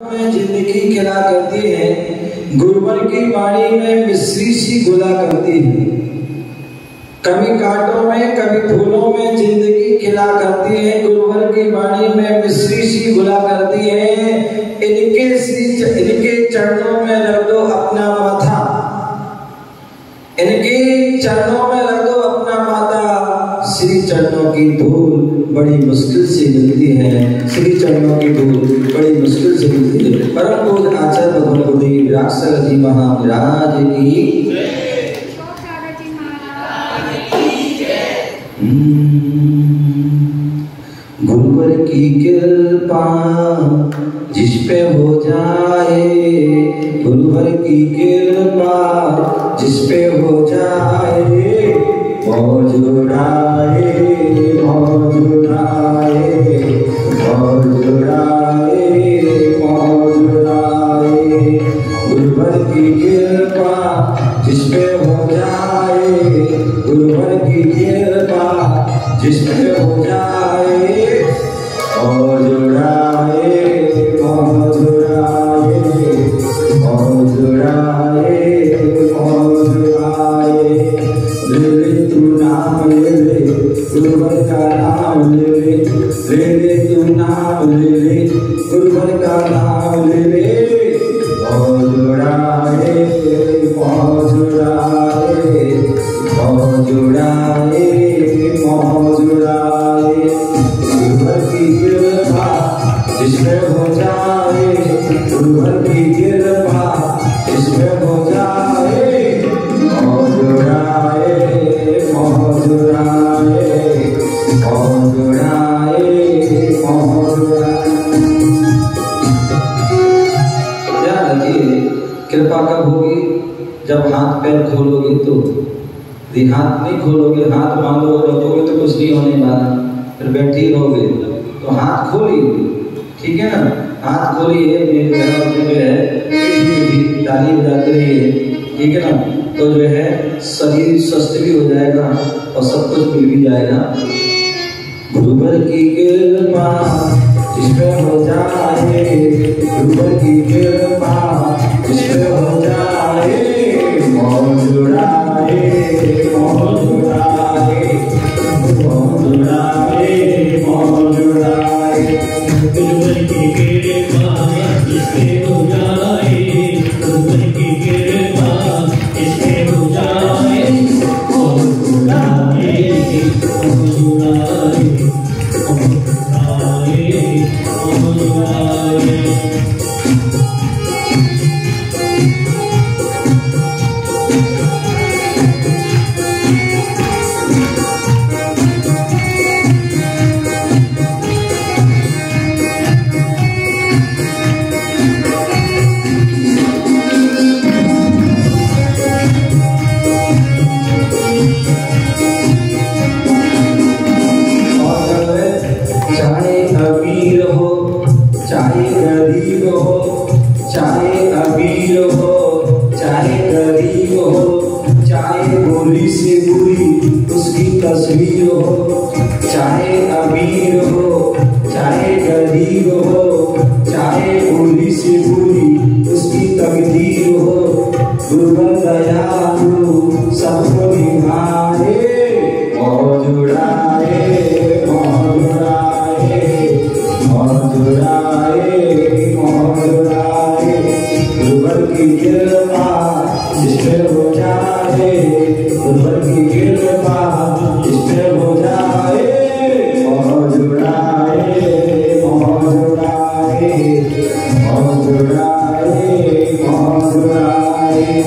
में जिंदगी खिला करती है, गुरुवर की वाणी में मिश्री सी घुला करती है। कभी कांटों में कभी फूलों में जिंदगी खिला करती है, गुरुवर की वाणी में मिश्री सी घुला करती है। इनके चरणों में रख दो अपना माथा, इनके चरणों में रख दो अपना माथा। श्री चरणों की धूल बड़ी मुश्किल से मिलती है, श्री चरणों की धूल बड़ी मुश्किल से मिलती है। परम पूज्य आचार्य भगवान गुरुदेव विरासर जी महाराज की गुरुवर की कृपा जिस पे हो जाए, गुरुवर की कृपा जिस पे हो जाए, मौज उड़ाए मौज उड़ाए मौज उड़ाए मौज उड़ाए। गुरुवर की कृपा जिस पे हो जाए, गुरुवर की कृपा जिस पे हो जाए, मौज उड़ाए मौज उड़ाए मौज उड़ाए मौज उड़ाए। ले ले तू नाम ले ले, गुरुवर का नाम ले ले, ले ले तू नाम ले ले, गुरुवर का नाम ले ले। मौज उड़ाए मौज उड़ाए मौज उड़ाए मौज उड़ाए। गुरुवर की कृपा जिसमें हो जाए, गुरुवर की कृपा जिसमें हो जाए, मौज उड़ाए मौज उड़ाए मौज उड़ाए मौज उड़ाए। ध्यान रखिए, कृपा कब होगी? जब हाथ पैर खोलोगे तो। यदि हाथ नहीं खोलोगे, हाथ बांधो रखोगे तो कुछ नहीं होने वाला, फिर बैठे रहोगे। तो हाथ खोलिए, ठीक है ना? हाथ खोलिए, मेरे घर में जो है ताली बजाते रहिए, ठीक है ना? तो जो है शरीर स्वस्थ भी हो जाएगा और सब कुछ मिल भी जाएगा। गुरुवर की कृपा जिसमें हो जाए, गुरुवर की कृपा जिसमें हो जाए, मौज उड़ाए मौज उड़ाए मौज उड़ाए मौज उड़ाए। गुरुवर की कृपा जिसमें हो जाए, गुरुवर की कृपा जिसमें हो जाए, मौज उड़ाए मौज उड़ाए मौज उड़ाए। चाहे अमीर हो चाहे गरीब हो, चाहे अमीर हो चाहे गरीब हो, चाहे बुरी से बुरी उसकी तस्वीर हो, चाहे अमीर हो चाहे गरीब हो, चाहे बुरी से बुरी उसकी तकदीर हो। गुरुवर दयालु सबको निभाए, मौज उड़ाए मौज उड़ाए मौज उड़ाए मौज उड़ाए। गुरुवर की कृपा जिसमें हो जाए, गुरुवर की कृपा जिसमें हो जाए, मौज उड़ाए मौज उड़ाए मौज उड़ाए मौज उड़ाए।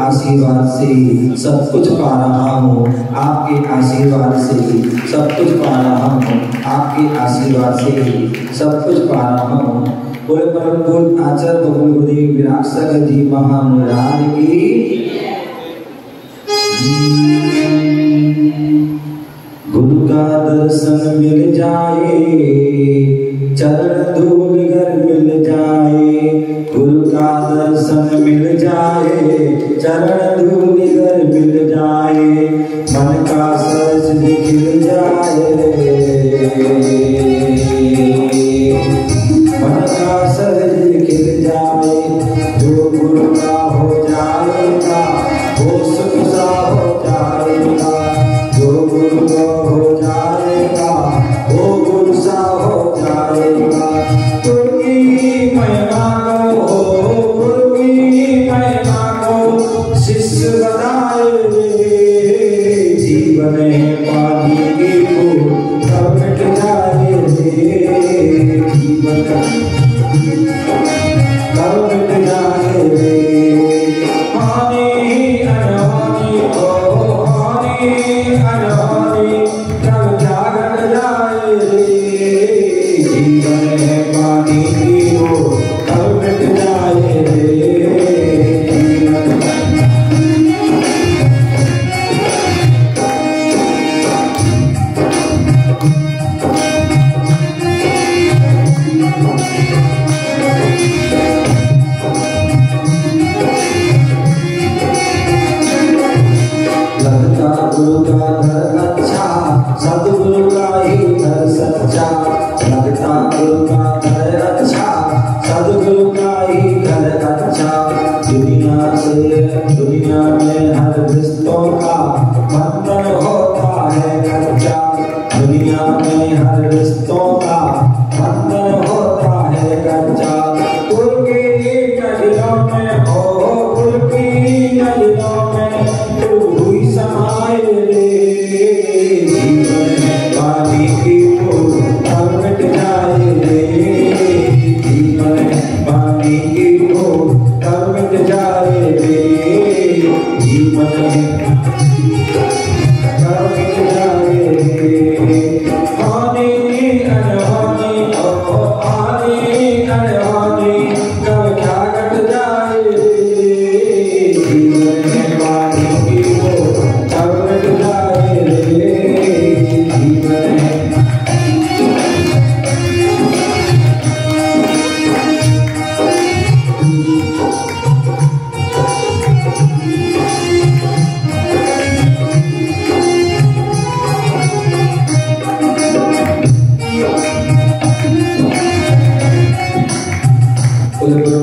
आशीर्वाद से सब कुछ पा रहा हूँ, आपके आशीर्वाद से सब कुछ पा रहा हूँ, आपके आशीर्वाद से सब कुछ पा रहा हूँ। बोले परम पूज्य आचार्य भगवान गुरुदेव विराट सागर जी महाराज की। गुरु का दर्शन मिल जाए, चरण धूल घर मिल जाए, गुरु का दर्शन मिल जाए, चरण धूल घर मिल जाए, मन का सरस खिल जाए, मन का सरस खिल जाए, जो गुरु का हो जाएगा वो सुख सा हो जाएगा, जो गुरु का हो जाएगा वो गुरु सा हो जाएगा। गुरु की महिमा को, गुरु की महिमा को शिष्य बनाए, जीवन है पानी की बूंद कब मिट जाए, जीवन कब मिट जाए।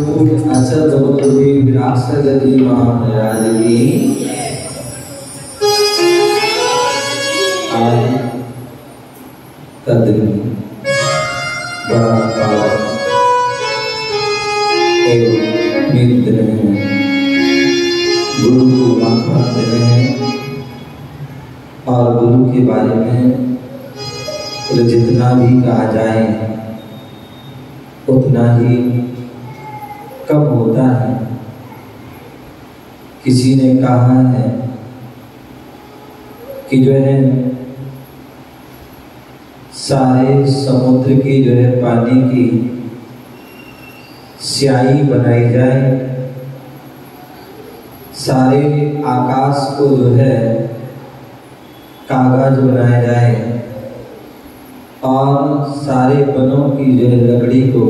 पूर्ण अचल जगतुल्य विराट गति महाराज की आज का दिन बड़ा पावन एवं मीत दिन है। गुरु को मानना दिन है और गुरु के बारे में जितना भी कहा जाए उतना ही कम होता है। किसी ने कहा है कि जो है सारे समुद्र की जो है पानी की स्याही बनाई जाए, सारे आकाश को जो है कागज बनाया जाए और सारे वनों की जो है लकड़ी को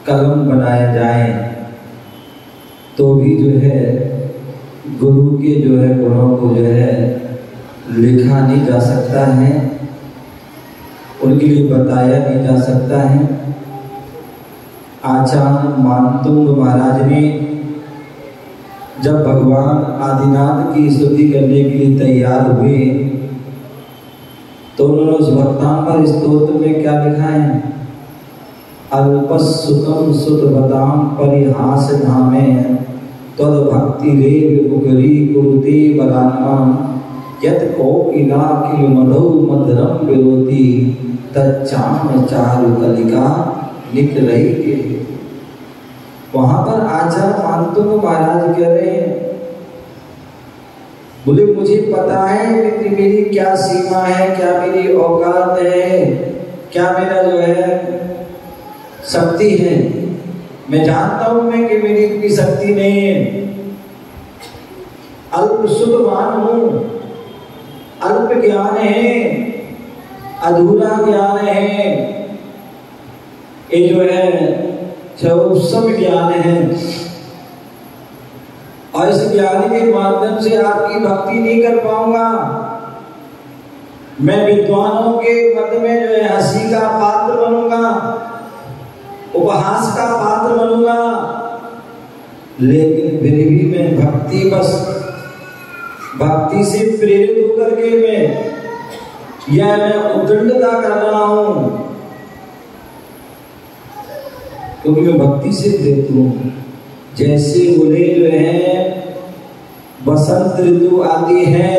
कलम बनाया जाए, तो भी जो है गुरु के जो है गुणों को जो है लिखा नहीं जा सकता है, उनके लिए बताया नहीं जा सकता है। आचार्य मानतुंग महाराज ने जब भगवान आदिनाथ की स्तुति करने के लिए तैयार हुए तो उन्होंने उस भक्तांबर स्तोत्र में क्या लिखा है? अल्पसुतम सुतवताम परिहास धामे तद भक्ति रेव मुकरी कुरुते बलान्मा यत कोकिला किल मधु मधुरम विरोती तच्चाम चारु कलिका लिख रही के। वहां पर आचार्य मानतुंग महाराज कह रहे हैं, बोले मुझे पता है कि मेरी क्या सीमा है, क्या मेरी औकात है, क्या मेरा जो है शक्ति है। मैं जानता हूं मैं कि मेरी इतनी शक्ति नहीं है, अल्प सुधवान हूं, अल्प ज्ञान है, अधूरा ज्ञान है, ये जो है सब ज्ञान है और इस ज्ञान के माध्यम से आपकी भक्ति नहीं कर पाऊंगा। मैं विद्वानों के मध्य में जो है हंसी का पात्र बनूंगा, उपहास का पात्र बनूंगा, लेकिन फिर भी मैं भक्ति से प्रेरित होकर के मैं उद्दंडता कर रहा हूं, क्योंकि मैं भक्ति से प्रेरित हूं। जैसे बोले जो है बसंत ऋतु आती है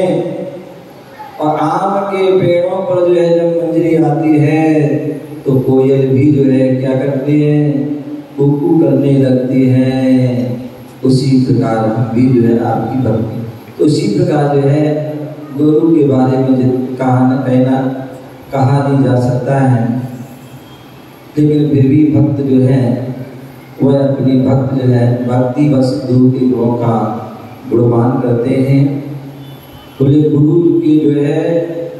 और आम के पेड़ों पर जो है जब मंजरी आती है तो कोयल भी जो है क्या करती है? कुकू करने लगती है। उसी प्रकार हम भी जो है आपकी भक्ति, तो उसी प्रकार जो है गुरु के बारे में कहा नहीं जा सकता है, लेकिन फिर भी भक्त जो है वह अपनी भक्ति बस गुरु के गुणों का गुणगान करते हैं। बोले गुरु के जो है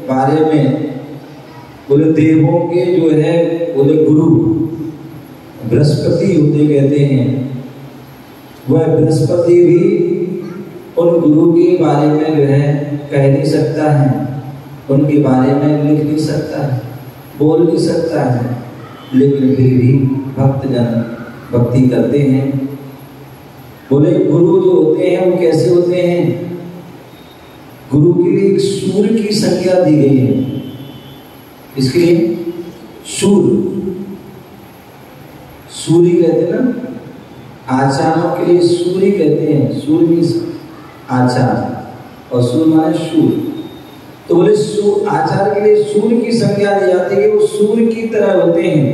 बारे में बोले देवों के जो है बोले गुरु बृहस्पति होते कहते हैं, वह बृहस्पति भी उन गुरु के बारे में जो है कह नहीं सकता है, उनके बारे में लिख नहीं सकता है, बोल नहीं सकता है, लेकिन फिर भी भक्तजन भक्ति करते हैं। बोले गुरु जो होते हैं वो कैसे होते हैं? गुरु के लिए एक सूर्य की संज्ञा दी गई है। इसके लिए सूर्य कहते हैं ना, आचार्यों के लिए सूर्य कहते हैं, सूर्य आचार्य और सूर्य माने सूर्य। तो बोले आचार्य के लिए सूर्य की संज्ञा दी जाती है, वो सूर्य की तरह होते हैं,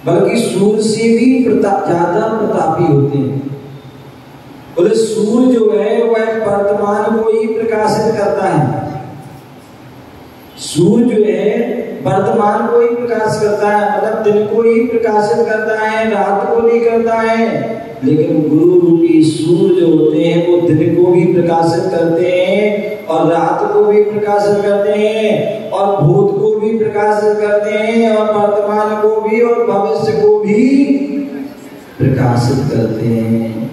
बल्कि सूर्य से भी ज्यादा प्रतापी होते हैं। बोले सूर्य जो है वह वर्तमान को ही प्रकाशित करता है, सूर्य जो है वर्तमान को ही प्रकाश करता है, मतलब दिन को ही प्रकाशित करता है, रात को नहीं करता है। लेकिन गुरु रूपी सूर्य जो होते हैं वो दिन को भी प्रकाशित करते हैं और रात को भी प्रकाशित करते हैं और भूत को भी प्रकाशित करते हैं और वर्तमान को भी और भविष्य को भी प्रकाशित करते हैं।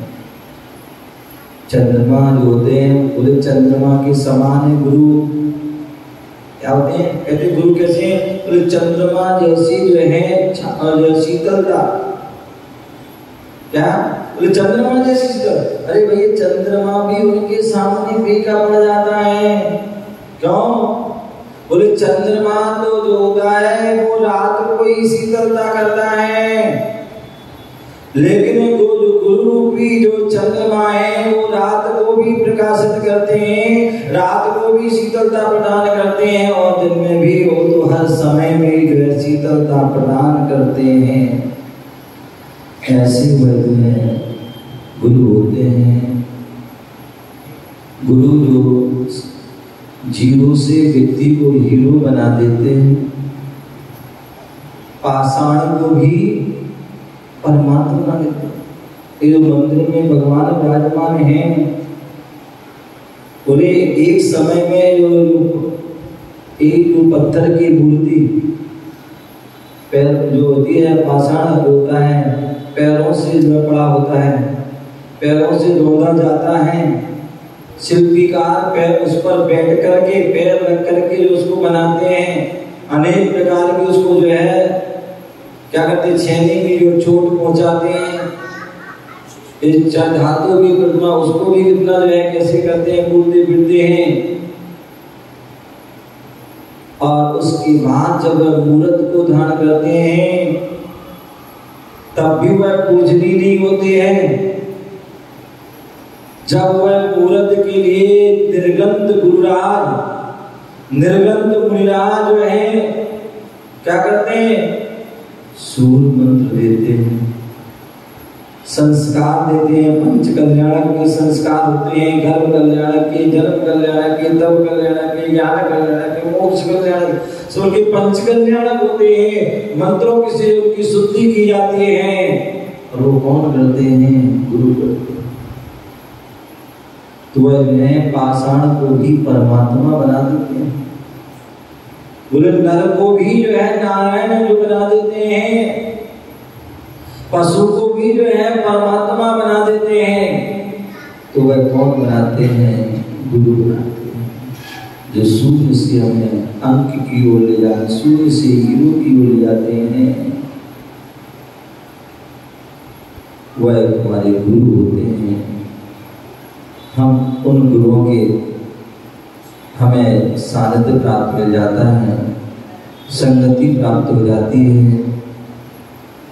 चंद्रमा जो होते हैं पूरे चंद्रमा के समान है गुरु। क्या होते हैं? कहते गुरु कैसे हैं? चंद्रमा जैसी जो है शीतलता, क्या बोले चंद्रमा जैसी शीतल। अरे भैया चंद्रमा भी उनके सामने फीका पड़ जाता है। क्यों? बोले चंद्रमा तो जो होता है वो रात को ही शीतलता करता है, लेकिन वो जो गुरु रूपी जो चंद्रमा है वो रात को भी प्रकाशित करते हैं, रात को भी शीतलता प्रदान करते हैं, और दिन में भी वो तो हर समय में जो है शीतलता प्रदान करते हैं। ऐसे वर्ग में गुरु होते हैं। गुरु जो जीरो से व्यक्ति को हीरो बना देते हैं, पाषाण को भी परमात्मा बना देते हैं। ये जो मंदिर में भगवान विराजमान हैं, बोले एक समय में जो पत्थर की मूर्ति पैर जो होती है, पाषाण होता है, पैरों से जो पड़ा होता है, पैरों से जोड़ा जाता है, शिल्पीकार पैर उस पर बैठ करके पैर रख करके जो उसको बनाते हैं, अनेक प्रकार की उसको जो है क्या करते हैं, छेनी की जो चोट पहुंचाते हैं। इस धातु की प्रतिमा उसको भी कितना जो है कैसे करते हैं, कूदते फिरते हैं। और उसके बाद जब वह मूर्त को धारण करते हैं तब भी वह पूजनीय नहीं होते हैं। जब वह मूर्त के लिए निर्गंत गुरुराज, निर्गंत मुनिराज जो है क्या करते हैं, सूर मंत्र देते हैं, संस्कार देते हैं। पंच कल्याणक के संस्कार होते हैं, गर्भ कल्याणक के, जन्म कल्याणक के, तप कल्याणक के, ज्ञान कल्याणक के, मोक्ष कल्याणक, सब के पंच कल्याणक होते हैं। मंत्रों से उनकी शुद्धि की जाती है, और वो कौन करते हैं, गुरु करते हैं। तो वह पाषाण को भी परमात्मा बना देते हैं। बोले नर को भी जो है नारायण जो बना देते हैं, पशु को भी जो है परमात्मा बना देते हैं। तो वह कौन बनाते हैं, गुरु बनाते हैं, जो शून्य से हमें अंक की ओर ले जाते, शून्य से हीरो की ओर ले जाते हैं। वह हमारे गुरु होते हैं। हम उन गुरुओं के हमें सानिध्य प्राप्त हो जाता है, संगति प्राप्त हो जाती है,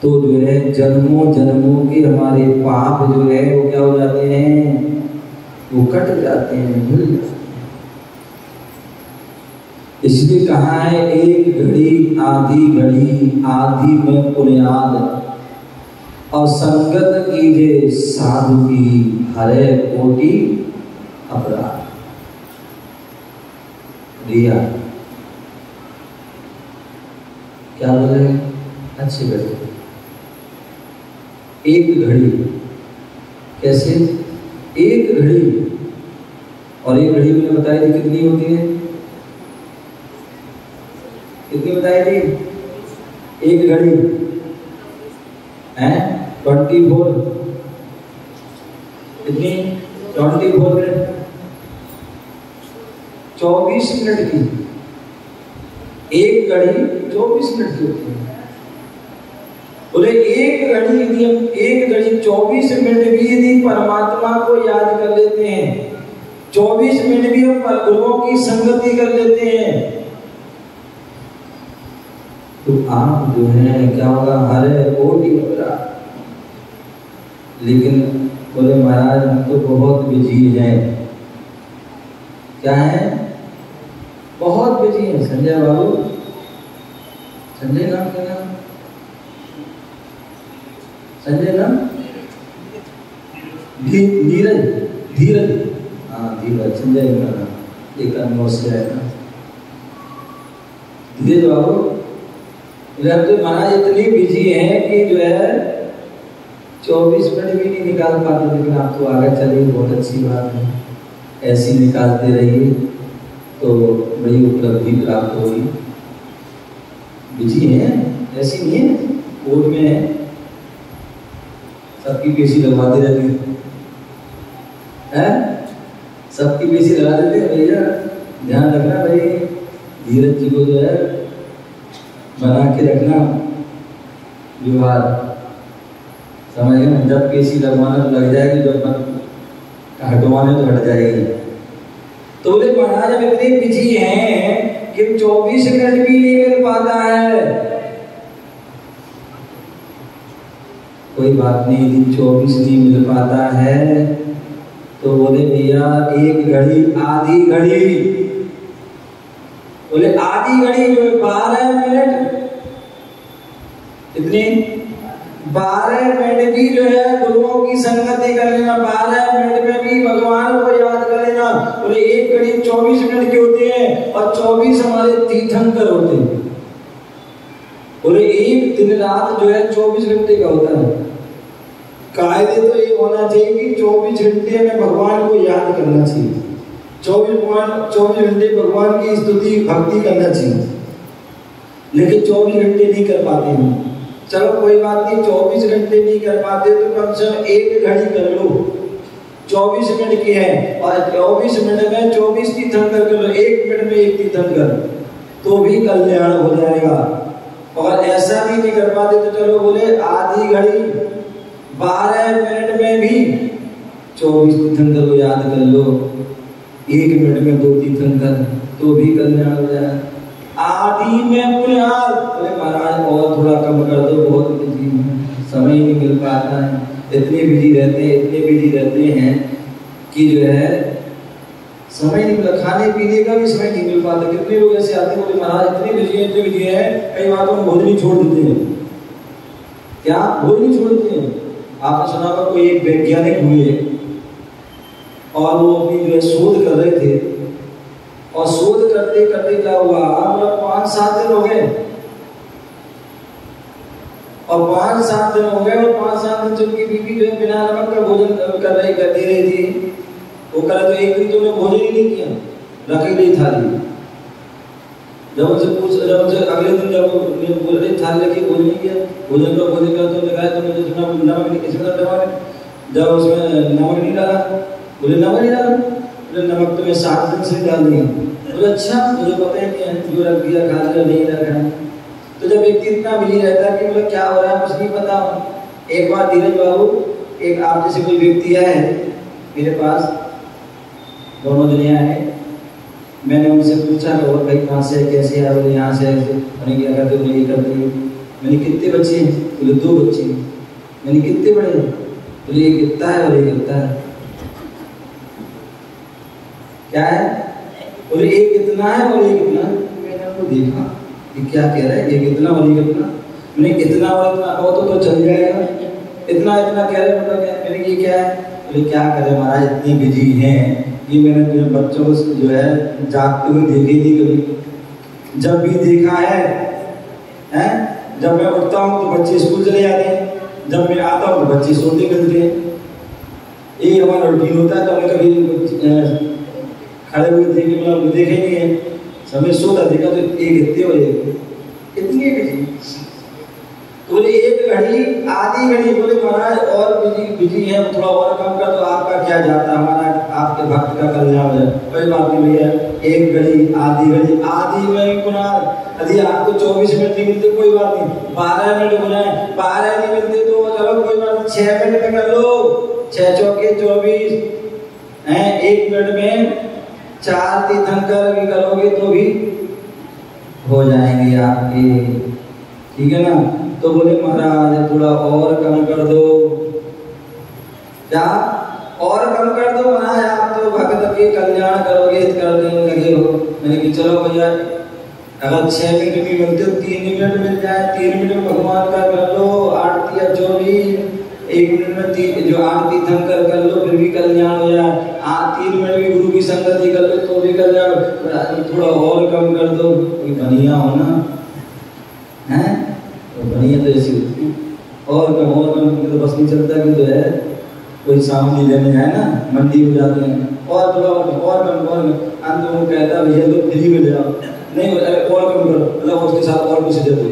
तो जो है जन्मों जन्मों के हमारे पाप जो है वो क्या हो जाते हैं, वो कट जाते हैं, भूल जाते हैं। इसलिए कहा है एक घड़ी आधी में पुण्याद, और संगत कीजे साधु की हरे कोटि अपराध। रिया क्या बोले, अच्छे बैठे। एक घड़ी कैसे, एक घड़ी, और एक घड़ी मैंने बताई थी कितनी होती है, कितनी बताई थी, एक घड़ी है 24, कितनी 24 मिनट, 24 मिनट की एक घड़ी 24 मिनट की होती है। बोले एक घड़ी यदि हम एक घड़ी 24 मिनट भी यदि परमात्मा को याद कर लेते हैं, 24 मिनट भी हम गुरुओं की संगति कर लेते हैं, तो आप जो है क्या होगा, हरे कोटि अपराध। लेकिन बोले महाराज हम तो बहुत बिजी हैं। क्या है, बहुत बिजी हैं। संजय बाबू, संजय नाम क्या नाम, संजय नाम, धीरज, धीरज, हाँ धीरज, संजय नाम एक अनुभव से आएगा। धीरज बाबू तो महाराज इतनी बिजी हैं कि जो है 24 मिनट भी नहीं निकाल पाते, लेकिन आप तो आगे चलिए, बहुत अच्छी बात है, ऐसी निकालते रहिए तो बड़ी उपलब्धि प्राप्त होगी। बिजी हैं, ऐसी नहीं है, कोर्ट में है, सबकी पेशी लगवाते रहते हैं, सबकी पेशी लगा देते हैं। भैया ध्यान रखना भाई, धीरज जी को जो है बना के रखना व्यवहार। समझ गए ना, जब पेशी लगवाने तो लग जाएगी, जब हटवाने तो हट जाएगी। तो बोले महाराज अब इतने बिजी हैं कि 24 मिनट भी नहीं मिल पाता है। कोई बात नहीं, यदि 24 नहीं मिल पाता है तो बोले भैया एक घड़ी आधी घड़ी, बोले आधी घड़ी जो 12 मिनट, इतनी 12 मिनट भी जो है गुरुओं की संगति कर लेना, 12 मिनट में भी भगवान को याद कर लेना। बोले एक घड़ी 24 मिनट के होते हैं और 24 हमारे तीर्थंकर होते हैं। बोले एक दिन रात जो है 24 घंटे का होता है। कायदे तो ये होना चाहिए कि 24 घंटे में भगवान को याद करना चाहिए, 24 घंटे भगवान की स्तुति भक्ति करना चाहिए, लेकिन 24 घंटे नहीं कर पाते हैं। चलो कोई बात नहीं, 24 घंटे नहीं कर पाते तो कम से कम एक घड़ी कर लो, 24 मिनट की है और 24 मिनट में 24 तीर्थंकर कर लो, 1 मिनट में 1 तीर्थंकर, तो भी कल्याण हो जाएगा। और ऐसा भी नहीं कर पाते तो चलो बोले आधी घड़ी 12 मिनट में भी 24 तीर्थंकर को याद कर लो, 1 मिनट में 2 तीर्थंकर, तो भी कल्याण हो जाएगा। आदि में पुण्याल, अरे महाराज और थोड़ा कम कर दो, बहुत बिजी है, समय नहीं मिल पाता है, इतने बिजी रहते हैं कि जो है समय नहीं मिला, खाने पीने का भी समय नहीं मिल पाता। कितने लोग ऐसे आते हैं बोले महाराज इतने बिजी है, कई बार तो हम भोजन ही छोड़ देते हैं। क्या भोजन ही छोड़ देते हैं? आपने सुना होगा कोई एक वैज्ञानिक हुए और वो अपनी जो है शोध कर रहे थे, और शोध करते करते क्या हुआ, मतलब 5-7 दिन हो गए, और 5-7 दिन हो गए, और 5-7 दिन जबकि बीबी जो है बिना नमक का भोजन कर दे रही थी। वो कहा तो एक दिन तो मैं भोजन ही नहीं किया, रखी गई थाली। जब उनसे अगले दिन जब बोल रही थाली रखी, भोजन नहीं किया, भोजन का तो लगाया तो मुझे नमक नहीं, इसमें जब उसमें नमक नहीं डाला, बोले नमक नहीं डाला, नमक तो मैं 7 दिन से डाल दिया। बोले अच्छा, मुझे पता है कि जो रख दिया खा लिया, नहीं रखा। तो जब व्यक्ति इतना बिजी रहता है कि मतलब क्या हो रहा है कुछ नहीं पता। एक बार धीरज बाबू, एक आप जैसे कोई व्यक्ति आए मेरे पास, दोनों जने आए, मैंने उनसे पूछा और भाई कहाँ से कैसे आए, बोले यहाँ से ऐसे। मैंने क्या करते हो, ये करते हो। मैंने कितने बच्चे हैं, बोले 2 बच्चे। मैंने कितने बड़े हैं, बोले ये कितना है और ये कितना है। क्या है, बोले एक कितना है और ये कितना है। मैंने उनको देखा कि क्या कह रहा है, ये कितना और ये कितना। मैंने इतना और इतना हो तो चल जाएगा, इतना इतना कह रहे मतलब क्या। मैंने ये क्या है, बोले क्या करें महाराज इतनी बिजी हैं कि मैंने अपने बच्चों को जो है जागते हुए देखे नहीं कभी। जब भी देखा है जब मैं उठता हूँ तो बच्चे स्कूल चले जाते हैं, जब मैं आता हूँ तो बच्चे सोते मिलते हैं। ये हमारा रूटीन होता है। तो हमें कभी खड़े हुए देखे नहीं है, समय सोता देखा तो एक इतने हो इतनी बिजी। तो बोले एक घड़ी आधी घड़ी, बोले महाराज और बिजी है, थोड़ा और कम कर तो आपका क्या जाता, हमारा आपके भक्त का कल्याण हो जाए। कोई बात नहीं भैया, एक घड़ी आधी में कुनाल, यदि आपको 24 मिनट नहीं मिलते कोई बात नहीं, 12 मिनट हो जाए, 12 नहीं मिलते तो चलो कोई बात नहीं, 6 मिनट में कर लो, 6 चौके 24 है, 1 मिनट में 4 तीर्थंकर भी करोगे तो भी हो जाएंगे आपके, ठीक है ना। तो बोले महाराज थोड़ा और कम कर दो, क्या और कम कर दो महाराज, आप तो भगत के कल्याण करोगे करने लगे हो। मैंने कि चलो भैया अगर 6 मिनट भी मिलते तो 3 मिनट मिल जाए, 3 मिनट में भगवान का कर लो आरती या जो भी, 1 मिनट में जो आरती तीर्थंकर कर लो फिर भी कल्याण हो जाए, 3 मिनट भी गुरु की संगति कर लो तो भी कल्याण। थोड़ा और कम कर दो, कोई बढ़िया हो ना है, तो बढ़िया तो ऐसी होती है। और कम तो बस नहीं चलता कि जो है कोई सामने लेने जाए ना, मंडी में जाते हैं और थोड़ा और कम अंत में कहता भैया तो फ्री में ले जाओ, नहीं और कम करो, मतलब उसके साथ और कुछ दे दो।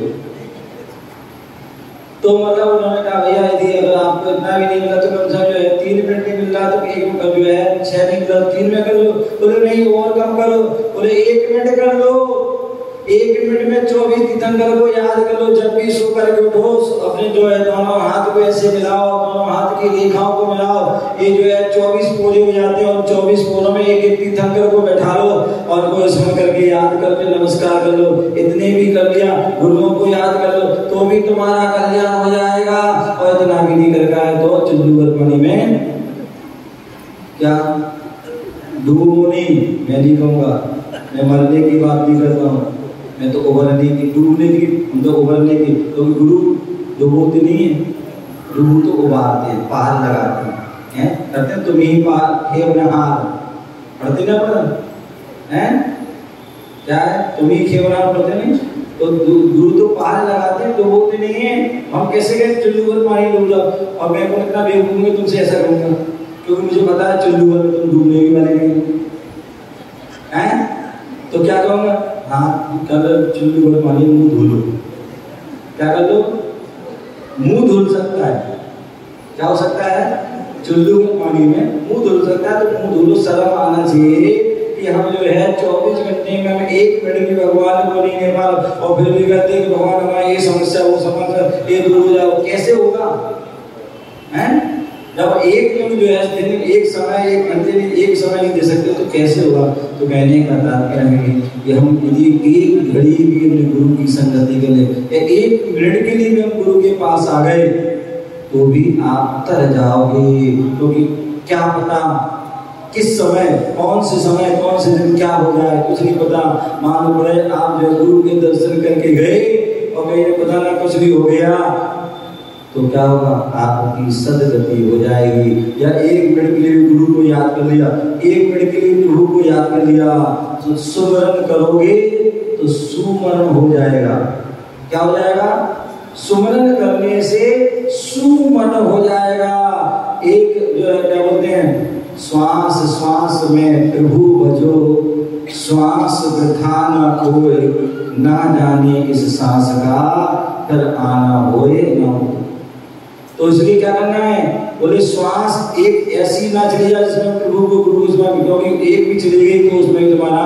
तो मतलब उन्होंने कहा भैया यदि अगर आपको इतना भी नहीं मिला तो कम से कम जो है 3 मिनट नहीं मिल रहा तो 1 मिनट जो है 6 नहीं मिला 3 में कर लो। बोले नहीं और कम करो, बोले 1 मिनट कर लो, 1 मिनट में 24 तीर्थंकर को याद कर लो। जब भी सो करके उठो, अपने जो है दोनों हाथ को ऐसे मिलाओ, दोनों हाथ की रेखाओं को मिलाओ। ये जो है 24 पोरे हो जाते हैं, और 24 पोरों में एक एक तीर्थंकर को बैठा लो और उनको स्मरण करके याद करके नमस्कार कर लो। इतने भी कर लिया, गुरुओं को याद कर लो तो भी तुम्हारा कल्याण हो जाएगा। और इतना भी नहीं कर पाए तो चुल्लू पानी में क्या डूबो नहीं। मैं नहीं कहूँगा, मैं मरने की बात नहीं करता हूँ, मैं तो उभरने की, डूबने की, हम तो उभरने की। तो गुरु डुबोते नहीं है, डूबो तो उबारते हैं, पार लगाते हैं, करते हैं। तुम ही पार हे अपना हार पढ़ते ना पढ़ हैं, क्या है तुम ही खेवना पढ़ते नहीं। तो गुरु तो पार लगाते हैं, डुबोते नहीं है। हम कैसे गए चुल्लू पर पानी डूब जाओ, और मैं को इतना बेवकूफ तुमसे ऐसा करूँगा, क्योंकि मुझे पता है चुल्लू पर तुम डूबने भी वाले नहीं हैं। तो क्या कहूँगा, हाँ कल चुल्लू पर पानी मुंह धो लो। क्या कर लो, मुंह धुल सकता है। क्या हो सकता है, चुल्लू पर पानी में मुंह धुल सकता है। तो मुंह धुलो, शर्म आना चाहिए कि हम जो है 24 घंटे में हम 1 मिनट भी भगवान को नहीं निर्माण, और फिर भी कहते हैं कि भगवान हमारी ये समस्या वो समस्या ये दूर हो जाओ। कैसे होगा हैं? जब एक दिन जो है दिन एक समय, 1 घंटे में एक समय नहीं दे सकते तो कैसे होगा। तो कहने का तात्पर्य है कि हम यदि एक घड़ी भी अपने गुरु की संगति के लिए, 1 मिनट के लिए भी हम गुरु के पास आ गए तो भी आप तर जाओगे। क्योंकि क्या पता किस समय, कौन से समय, कौन से दिन क्या हो जाए, कुछ नहीं पता। मान पड़े आप जो गुरु के दर्शन करके गए और कहीं पता ना कुछ भी हो गया तो क्या होगा, आपकी सदगति हो जाएगी। या 1 मिनट के लिए गुरु को याद कर लिया, 1 मिनट के लिए प्रभु को याद कर लिया, तो सुमरन करोगे तो सुमरण हो जाएगा। क्या हो जाएगा, सुमरन करने से सुमन हो जाएगा। एक जो है क्या बोलते हैं, श्वास श्वास में प्रभु भजो, श्वास वृथा न होए, ना जाने इस सांस का फिर आना होए न हो। तो इसलिए क्या करना है, बोले श्वास एक ऐसी ना चली जाए जिसमें प्रभु को गुरु इसमें, क्योंकि एक भी चली गई तो उसमें तुम्हारा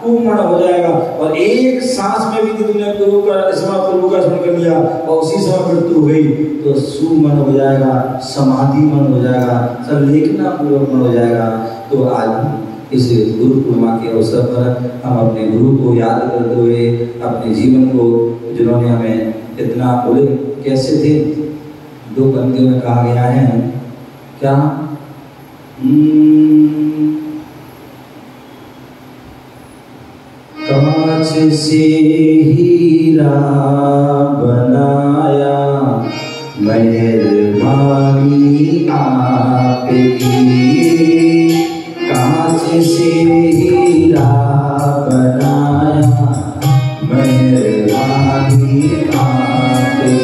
कुमण हो जाएगा। और एक सांस में भी तुमने गुरु का प्रभु का स्मरण कर लिया और उसी समय मृत्यु हो गई तो सुमन हो जाएगा, समाधि मन हो जाएगा, सब लेखना पूर्वक मन हो जाएगा। तो आज इस गुरु पूर्णिमा के अवसर पर हम अपने गुरु को याद करते हुए अपने जीवन को, जिन्होंने हमें इतना बोले कैसे थे, 2 पंक्तियों में कहा गया है क्या, कांच से हीरा बनाया मेहरबानी आपकी, कांच से हीरा बनाया मेहरबानी आपकी।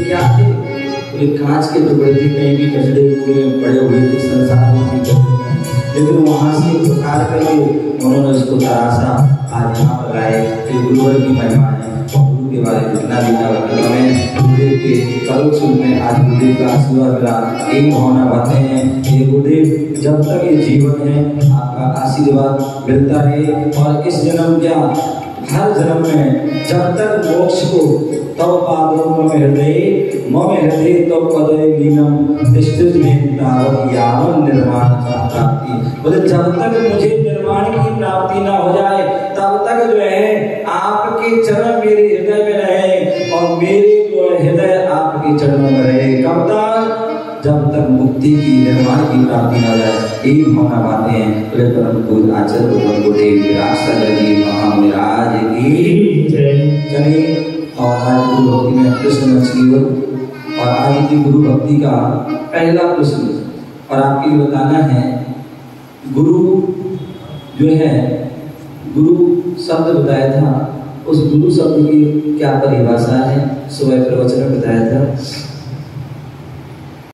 क्या थे, कांच के टुकड़े थे, कहीं भी कचड़े हुए पड़े हुए थे संसार में, लेकिन वहां से उतार करके उन्होंने उसको तराशा, आज यहाँ पर आए। गुरुवर की महिमा है, गुरु के बारे में जितना भी हमें गुरुदेव के करोड़ में आज गुरुदेव का आशीर्वाद मिला। एक भावना बातें हैं, ये गुरुदेव जब तक ये जीवन है आपका आशीर्वाद मिलता रहे, और इस जन्म क्या हर जन्म में जब तक मोक्ष को तब पादों मम हृदय तब पदय लीनम तिष्ठित में तावत यावन् निर्वाण प्राप्ति। बोले जब तक मुझे निर्वाण की प्राप्ति ना हो जाए तब तक जो है आपके चरण मेरे हृदय में रहे, और मेरे जो हृदय आपके चरणों में रहे। कब तक, जब तक मुक्ति की, निर्वाण की प्राप्ति ना हो जाए। एक भावना बातें हैं। बोले परम पूज्य आचार्य गुरुदेव विरासत जी महाराज की चलिए। और आज गुरु भक्ति में प्रश्न जीवन, और आज की गुरु भक्ति का पहला प्रश्न, और आपके लिए बताना है गुरु जो है, गुरु शब्द बताया था, उस गुरु शब्द की क्या परिभाषा है, सुबह प्रवचन में बताया था।